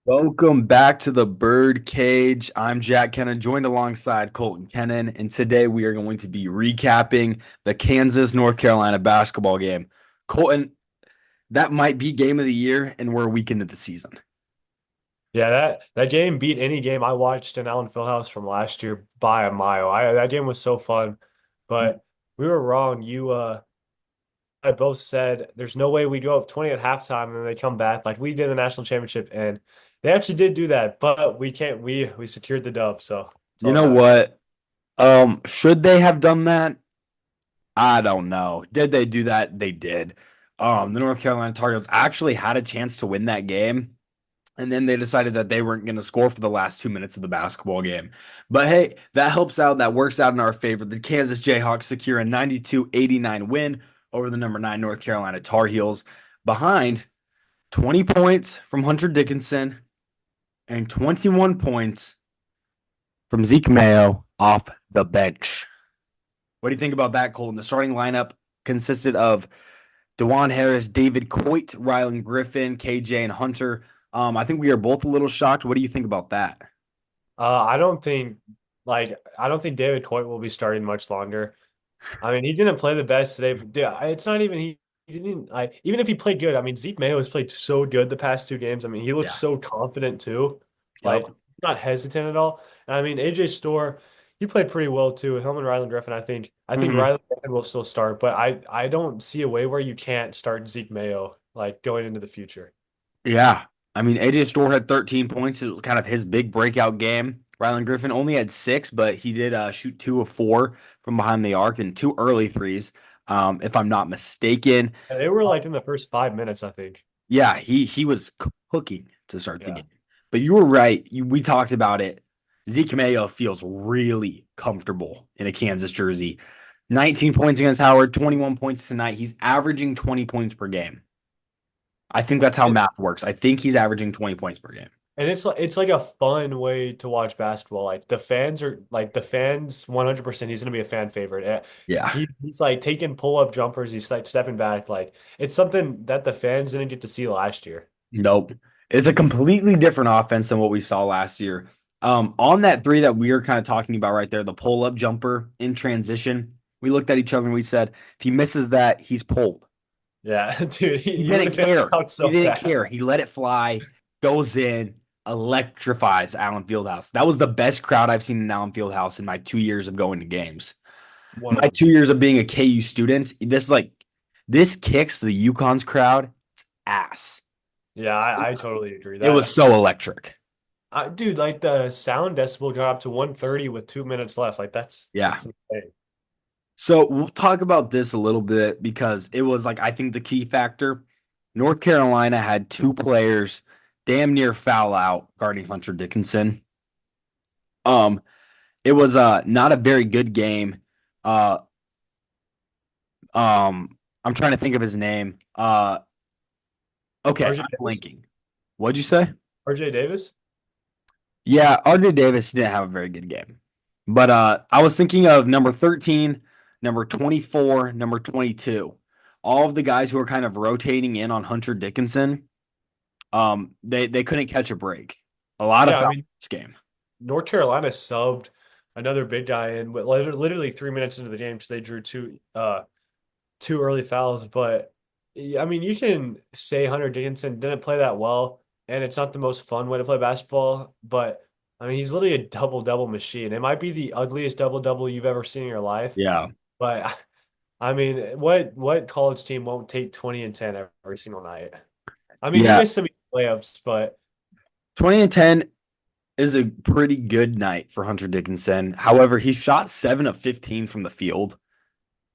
Welcome back to the Bird Cage. I'm Jack Kennon, joined alongside Kolton Kennon, and today we are going to be recapping the Kansas North Carolina basketball game. Colton, that might be game of the year, and we're a week into the season. Yeah, that game beat any game I watched in Allen Fieldhouse from last year by a mile. That game was so fun, but we were wrong. I both said there's no way we go up 20 at halftime and then they come back like we did in the national championship, and they actually did do that, but we can't. We secured the dub, so it's You all that know matters. what? Should they have done that? I don't know. Did they do that? They did. The North Carolina Tar Heels actually had a chance to win that game. And then they decided that they weren't going to score for the last 2 minutes of the basketball game. But hey, that helps out. That works out in our favor. The Kansas Jayhawks secure a 92-89 win over the number 9 North Carolina Tar Heels behind 20 points from Hunter Dickinson and 21 points from Zeke Mayo off the bench. What do you think about that, Colton? The starting lineup consisted of DeJuan Harris, David Coit, Rylan Griffin, KJ, and Hunter. I think we are both a little shocked. What do you think about that? I don't think I don't think David Coit will be starting much longer. I mean, he didn't play the best today, but dude, it's not even he didn't like even if he played good. I mean, Zeke Mayo has played so good the past two games. I mean, he looks Yeah. so confident too, Yep. like not hesitant at all. And I mean, AJ Storr, he played pretty well too. Him and Rylan Griffin, I think Hmm. Rylan Griffin will still start, but I don't see a way where you can't start Zeke Mayo like going into the future. Yeah. I mean, AJ Storr had 13 points. It was kind of his big breakout game. Rylan Griffin only had six, but he did shoot two of four from behind the arc and two early threes, if I'm not mistaken. And they were like in the first 5 minutes, I think. Yeah, he was cooking to start the Yeah. game. But you were right. We talked about it. Zeke Mayo feels really comfortable in a Kansas jersey. 19 points against Howard, 21 points tonight. He's averaging 20 points per game. I think that's how math works. I think he's averaging 20 points per game. And it's like a fun way to watch basketball. Like the fans 100%. He's gonna be a fan favorite. Yeah. He's like taking pull up jumpers. He's like stepping back. Like it's something that the fans didn't get to see last year. Nope. It's a completely different offense than what we saw last year. On that three that we were kind of talking about right there, the pull-up jumper in transition, we looked at each other and we said, if he misses that, he's pulled. Yeah, dude, He he would didn't have been care. out He so didn't care. fast. He let it fly, goes in, electrifies Allen Fieldhouse. That was the best crowd I've seen in Allen Fieldhouse in my 2 years of going to games. My 100. 2 years of being a KU student, this kicks the Yukon's crowd ass. Yeah, I totally agree. It was so electric. Dude, like the sound decibel got up to 130 with 2 minutes left. Like Yeah. that's insane. So we'll talk about this a little bit because it was like I think the key factor. North Carolina had two players damn near foul out guarding Hunter Dickinson. Um, it was not a very good game. Uh I'm trying to think of his name. Okay, RJ I'm Davis? blanking. What'd you say? RJ Davis? Yeah, RJ Davis didn't have a very good game. But I was thinking of number 13, number 24, number 22. All of the guys who are kind of rotating in on Hunter Dickinson, they couldn't catch a break. A lot of Yeah, I fouls mean, this game. North Carolina subbed another big guy in, but literally 3 minutes into the game because they drew two early fouls. But yeah, I mean, you can say Hunter Dickinson didn't play that well, and it's not the most fun way to play basketball. But I mean, he's literally a double double machine. It might be the ugliest double double you've ever seen in your life, Yeah. but I mean, what college team won't take 20 and 10 every single night? I mean, he Yeah. missed some layups, but 20 and 10 is a pretty good night for Hunter Dickinson. However, he shot 7 of 15 from the field.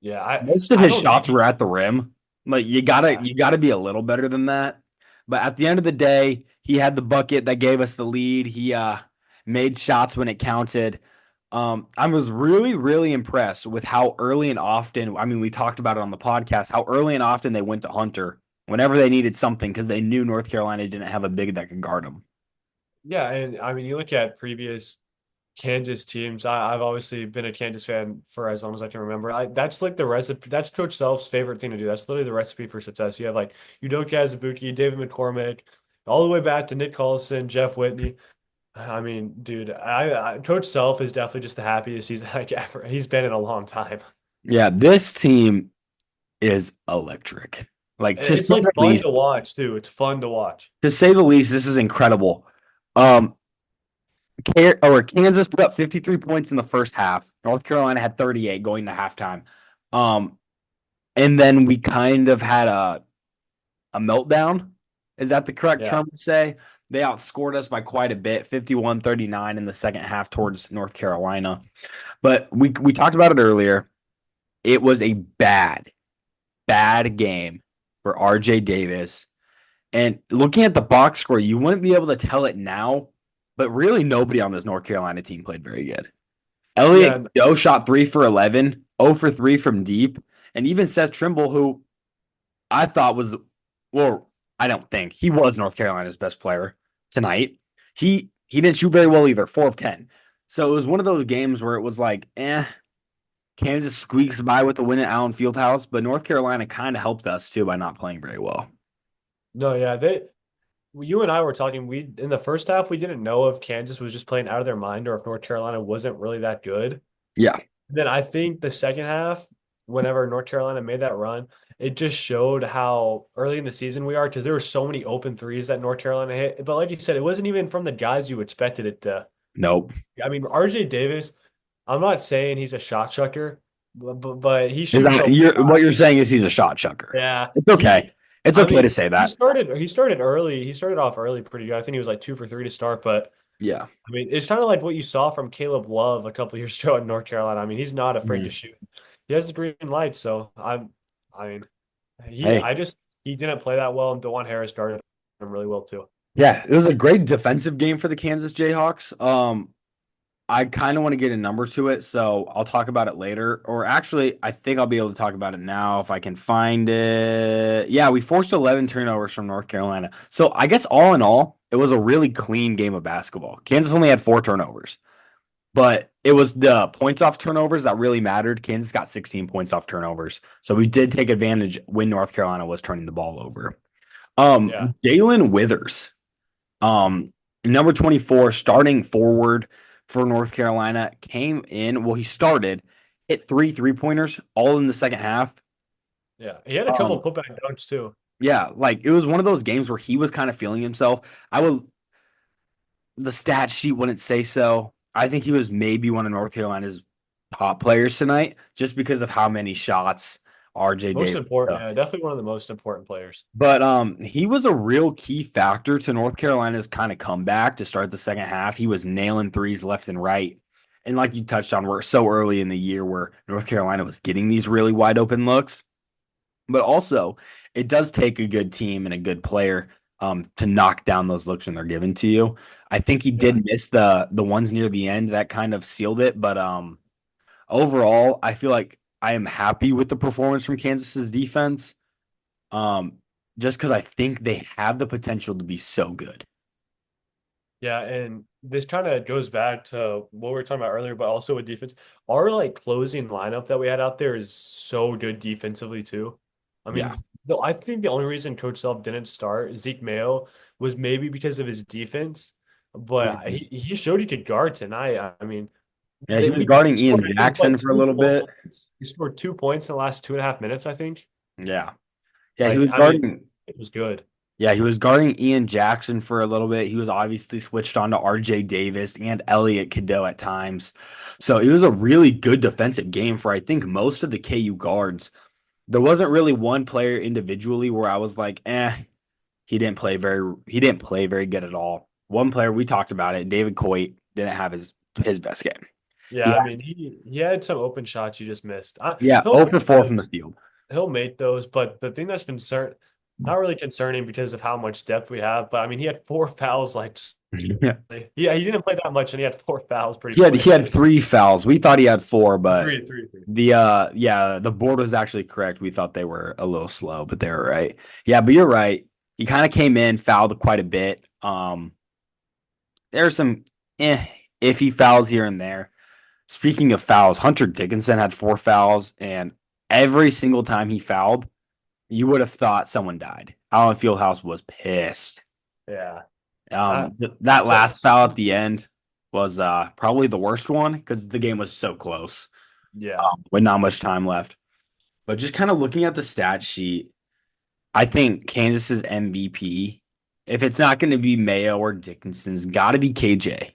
yeah, I Most of I his don't think shots were at the rim. Like yeah. you gotta be a little better than that. But at the end of the day, he had the bucket that gave us the lead. He made shots when it counted. I was really, really impressed with how early and often, I mean, we talked about it on the podcast, how early and often they went to Hunter whenever they needed something because they knew North Carolina didn't have a big that could guard him. Yeah, and I mean, you look at previous Kansas teams. I've obviously been a Kansas fan for as long as I can remember. That's like the recipe. That's Coach Self's favorite thing to do. That's literally the recipe for success. You have like Udoka Azubuike, David McCormick, all the way back to Nick Collison, Jeff Whitney. I mean, dude, Coach Self is definitely just the happiest he's like ever. He's been in a long time. Yeah, this team is electric. Like to It's say the like fun least, to watch too. It's fun to watch. this is incredible. Um, Kansas put up 53 points in the first half. North Carolina had 38 going to halftime. Um, and then we kind of had a meltdown. Is that the correct Yeah. term to say? They outscored us by quite a bit, 51-39 in the second half towards North Carolina. But we talked about it earlier. It was a bad game for RJ Davis. And looking at the box score, you wouldn't be able to tell it now, but really nobody on this North Carolina team played very good. Elliott Yeah. Doe shot 3 for 11, 0 for 3 from deep, and even Seth Trimble, who I thought was, well, I don't think he was North Carolina's best player tonight. He didn't shoot very well either, 4 of 10. So it was one of those games where it was like, Kansas squeaks by with the win at Allen Fieldhouse, but North Carolina kind of helped us too by not playing very well. No, yeah. You and I were talking. We in the first half, we didn't know if Kansas was just playing out of their mind or if North Carolina wasn't really that good. Yeah, Then I think the second half, whenever North Carolina made that run, it just showed how early in the season we are because there were so many open threes that North Carolina hit. But like you said, it wasn't even from the guys you expected it to. nope. I mean, RJ Davis, I'm not saying he's a shot chucker, but he's Is shooting that so what high. you're saying is he's a shot chucker? Yeah. It's okay. It's I okay to mean, say he that. started he started early. He started off early pretty good. I think he was like 2 for 3 to start, but Yeah. I mean, it's kind of like what you saw from Caleb Love a couple years ago in North Carolina. I mean, he's not afraid to Mhm. shoot. He has the green light, so I mean, Hey, he didn't play that well, and DeJuan Harris started him really well too. yeah, it was a great defensive game for the Kansas Jayhawks. I kind of want to get a number to it, so I'll talk about it later. Or actually, I think I'll be able to talk about it now if I can find it. Yeah, we forced 11 turnovers from North Carolina. So I guess all in all, it was a really clean game of basketball. Kansas only had 4 turnovers, but it was the points off turnovers that really mattered. Kansas got 16 points off turnovers. So we did take advantage when North Carolina was turning the ball over. Yeah, Jalen Withers, um, number 24, starting forward for North Carolina, came in. Well, he started, hit 3 3-pointers all in the second half. yeah. He had a couple Um, of putback dunks too. yeah, like it was one of those games where he was kind of feeling himself. The stat sheet wouldn't say so. I think he was maybe one of North Carolina's top players tonight just because of how many shots RJ Most Davis important, took. yeah, definitely one of the most important players. But he was a real key factor to North Carolina's kind of comeback to start the second half. He was nailing threes left and right. And like you touched on, we're so early in the year where North Carolina was getting these really wide open looks. But also, it does take a good team and a good player to knock down those looks when they're given to you. I think he Yeah, did miss the ones near the end that kind of sealed it, but overall, I feel like I am happy with the performance from Kansas's defense. Um, just because I think they have the potential to be so good. yeah, and this kind of goes back to what we were talking about earlier, but also with defense. Our like closing lineup that we had out there is so good defensively too. I mean, Yeah. I think the only reason Coach Self didn't start Zeke Mayo was maybe because of his defense, but Mhm. he showed he could guard tonight. I mean, Yeah, he was we guarding Ian scored I think Jackson what for a two little bit. points. He scored 2 points in the last 2.5 minutes, I think. Yeah. Yeah, he Like, was I mean, guarding it was good. yeah, he was guarding Ian Jackson for a little bit. He was obviously switched on to RJ Davis and Elliott Cadeau at times. So it was a really good defensive game for I think most of the KU guards. There wasn't really one player individually where I was like, he didn't play very good at all. One player we talked about it, David Coit, didn't have his best game. Yeah, He I mean, he had some open shots you just missed. Yeah, He'll 0 for make 4 from the those. field. He'll make those, but the thing that's not really concerning because of how much depth we have. But I mean, he had 4 fouls. Like, Yeah. yeah, he didn't play that much, and he had 4 fouls pretty He quick. had 3 fouls. We thought he had 4, but Three. the board was actually correct. We thought they were a little slow, but they were right. Yeah, but you're right. He kind of came in, fouled quite a bit. There's some iffy fouls here and there. Speaking of fouls, Hunter Dickinson had 4 fouls, and every single time he fouled, you would have thought someone died. Allen Fieldhouse was pissed. Yeah. I, That to, last foul at the end was probably the worst one because the game was so close yeah. with not much time left. But just kind of looking at the stat sheet, I think Kansas's MVP, if it's not going to be Mayo or Dickinson's, got to be KJ.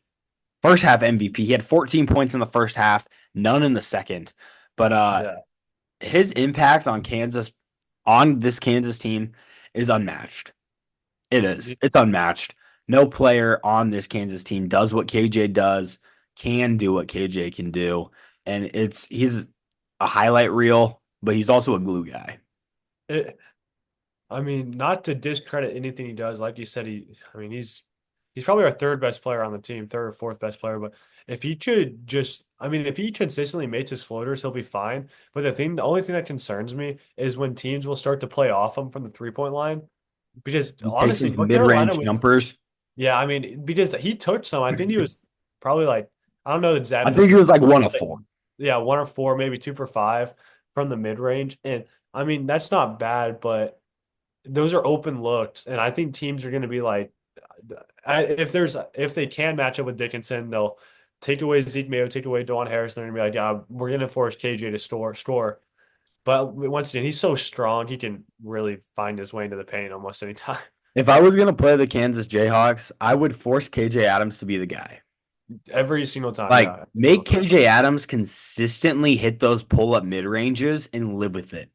First half MVP. He had 14 points in the first half, none in the second. But Yeah. his impact on Kansas, on this Kansas team, is unmatched. It is. It's unmatched. No player on this Kansas team does what KJ does, can do what KJ can do. And he's a highlight reel, but he's also a glue guy. It, I mean, not to discredit anything he does, like you said, I mean, he's probably our third best player on the team, third or fourth best player. But if he could just, I mean, if he consistently makes his floaters, he'll be fine. But the only thing that concerns me is when teams will start to play off him from the 3-point line, because He takes honestly, his North Carolina mid-range was, jumpers. yeah, I mean, because he took some. I think he was probably like, I don't know the I exact think he was like one of like, four. yeah, 1 or 4, maybe 2 for 5 from the mid range, and I mean that's not bad, but those are open looks, and I think teams are going to be like, if they can match up with Dickinson, they'll take away Zeke Mayo, take away Dawan Harris, and they're going to be like, yeah, we're going to force KJ to score. But once again, he's so strong, he can really find his way into the paint almost any time. If I was going to play the Kansas Jayhawks, I would force KJ Adams to be the guy. Every single time, Like, yeah, every single make time. KJ Adams consistently hit those pull-up mid-ranges and live with it.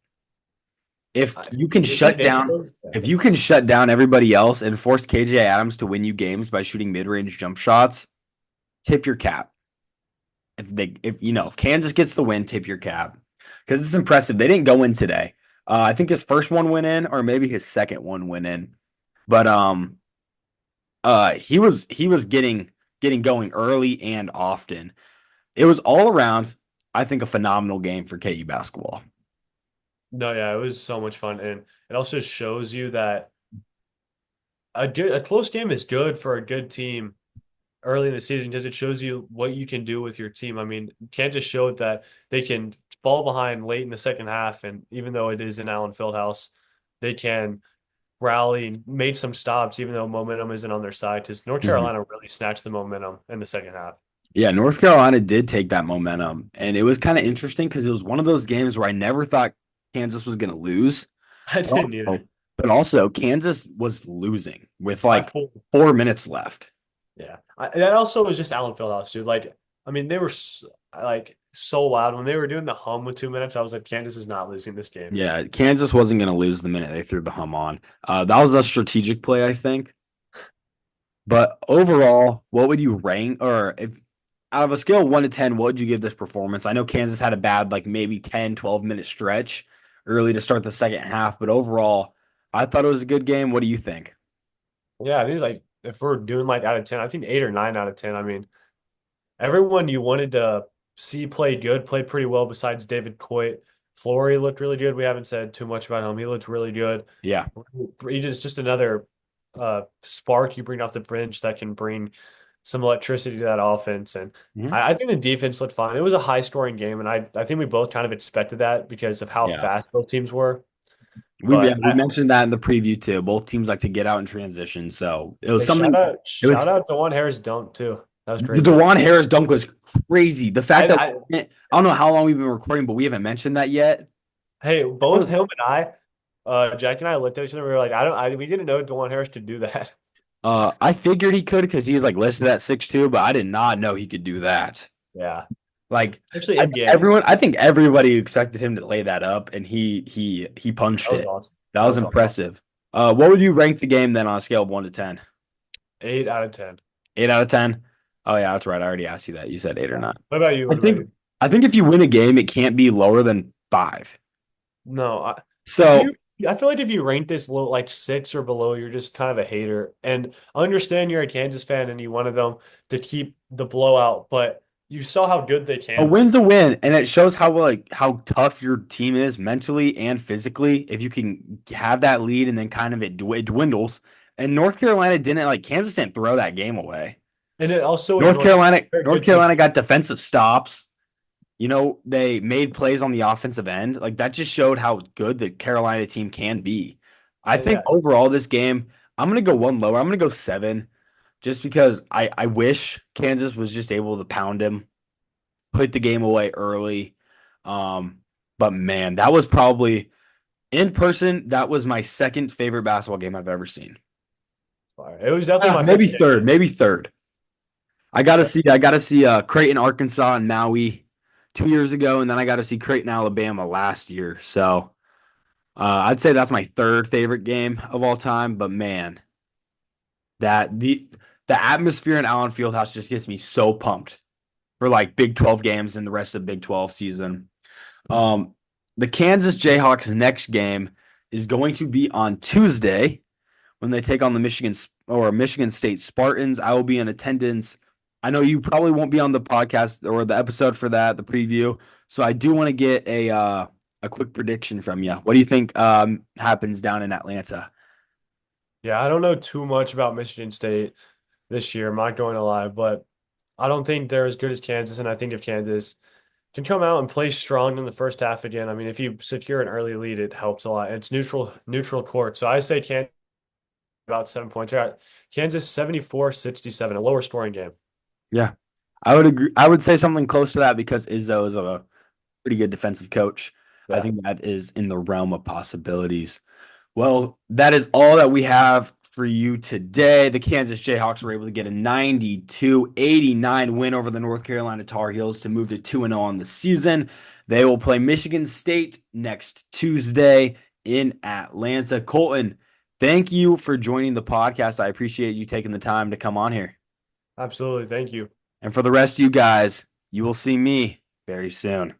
If you can If he shut hits down those, yeah. if you can shut down everybody else and force KJ Adams to win you games by shooting mid-range jump shots, tip your cap. If Kansas gets the win, tip your cap. Because it's impressive. They didn't go in today. I think his first one went in, or maybe his second one went in. But he was getting going early and often. It was all around, I think, a phenomenal game for KU basketball. No, yeah, it was so much fun, and it also shows you that a close game is good for a good team early in the season because it shows you what you can do with your team. I mean, Kansas showed that they can fall behind late in the second half, and even though it is in Allen Fieldhouse, they can rally and made some stops, even though momentum isn't on their side. Because North Mhm. Carolina really snatched the momentum in the second half. Yeah, North Carolina did take that momentum, and it was kind of interesting because it was one of those games where I never thought Kansas was going to lose, I but didn't either. also Kansas was losing with By like full. 4 minutes left. Yeah, that also was just Allen Fieldhouse, dude. Like, I mean, they were like so loud when they were doing the hum with 2 minutes. I was like, Kansas is not losing this game. Yeah, Kansas wasn't going to lose the minute they threw the hum on. That was a strategic play, I think. But overall, what would you rank, or if out of a scale of 1 to 10, what would you give this performance? I know Kansas had a bad, like maybe 10, 12 minute stretch early to start the second half, but overall, I thought it was a good game. What do you think? Yeah, I think like if we're doing like out of 10, I think 8 or 9 out of 10. I mean, everyone you wanted to see play good played pretty well besides David Coit. Flory looked really good. We haven't said too much about him. He looked really good. Yeah. He just another spark you bring off the bench that can bring some electricity to that offense. And Mhm. I think the defense looked fine. It was a high scoring game, and I think we both kind of expected that because of how Yeah. fast both teams were. Yeah, But we mentioned that in the preview too. Both teams like to get out in transition, so it was hey, something. It shout was out to Juan Harris dunk too. That was the crazy. Dewan Harris dunk was crazy. The fact that I I don't know how long we've been recording, but we haven't mentioned that yet. Hey, That both was him and Jack and I looked at each other. We were like, we didn't know Delon Harris could do that. I figured he could because he's like listed at 6'2", but I did not know he could do that. Yeah, Like actually in game, I think everybody expected him to lay that up, and he that punched was it. awesome. That That was was awesome. impressive. What would you rank the game then on a scale of 1 to 10? 8 out of 10. 8 out of 10. Oh yeah, that's right. I already asked you that. You said eight or Yeah. nine. What about you? I What about think you? I think if you win a game, it can't be lower than 5. No, if So you, I feel like if you rank this low, like 6 or below, you're just kind of a hater. And I understand you're a Kansas fan and you wanted them to keep the blowout, but you saw how good they a can be. win's a win, and it shows how tough your team is mentally and physically. If you can have that lead and then kind of it dwindles. And North Carolina didn't like Kansas didn't throw that game away. And it also is North North Carolina, Carolina, a North good team. Carolina got defensive stops. They made plays on the offensive end. Like that just showed how good the Carolina team can be. I think Yeah, overall this game, I'm gonna go one lower. I'm gonna go 7, just because I wish Kansas was just able to pound him, put the game away early. Um, but man, that was probably in person. That was my second favorite basketball game I've ever seen. It was definitely my Maybe favorite game. third. Maybe third. I gotta see Creighton, Arkansas, and Maui 2 years ago, and then I got to see Creighton, Alabama last year. So I'd say that's my third favorite game of all time. But man, that the atmosphere in Allen Fieldhouse just gets me so pumped for like Big 12 games and the rest of Big 12 season. Um, the Kansas Jayhawks next game is going to be on Tuesday when they take on the Michigan State Spartans. I will be in attendance. I know you probably won't be on the podcast or the episode for that, the preview. So I do want to get a quick prediction from you. What do you think happens down in Atlanta? Yeah, I don't know too much about Michigan State this year. I'm not going to lie, but I don't think they're as good as Kansas. And I think if Kansas can come out and play strong in the first half again, I mean, if you secure an early lead, it helps a lot. And it's neutral court. So I say Kansas about 7 points. Yeah, Kansas 74-67, a lower scoring game. Yeah, I would agree. I would say something close to that because Izzo is a pretty good defensive coach. I Yeah, think that is in the realm of possibilities. Well, that is all that we have for you today. The Kansas Jayhawks were able to get a 92-89 win over the North Carolina Tar Heels to move to 2-0 on the season. They will play Michigan State next Tuesday in Atlanta. Kolton, thank you for joining the podcast. I appreciate you taking the time to come on here. absolutely. Thank you. And for the rest of you guys, you will see me very soon.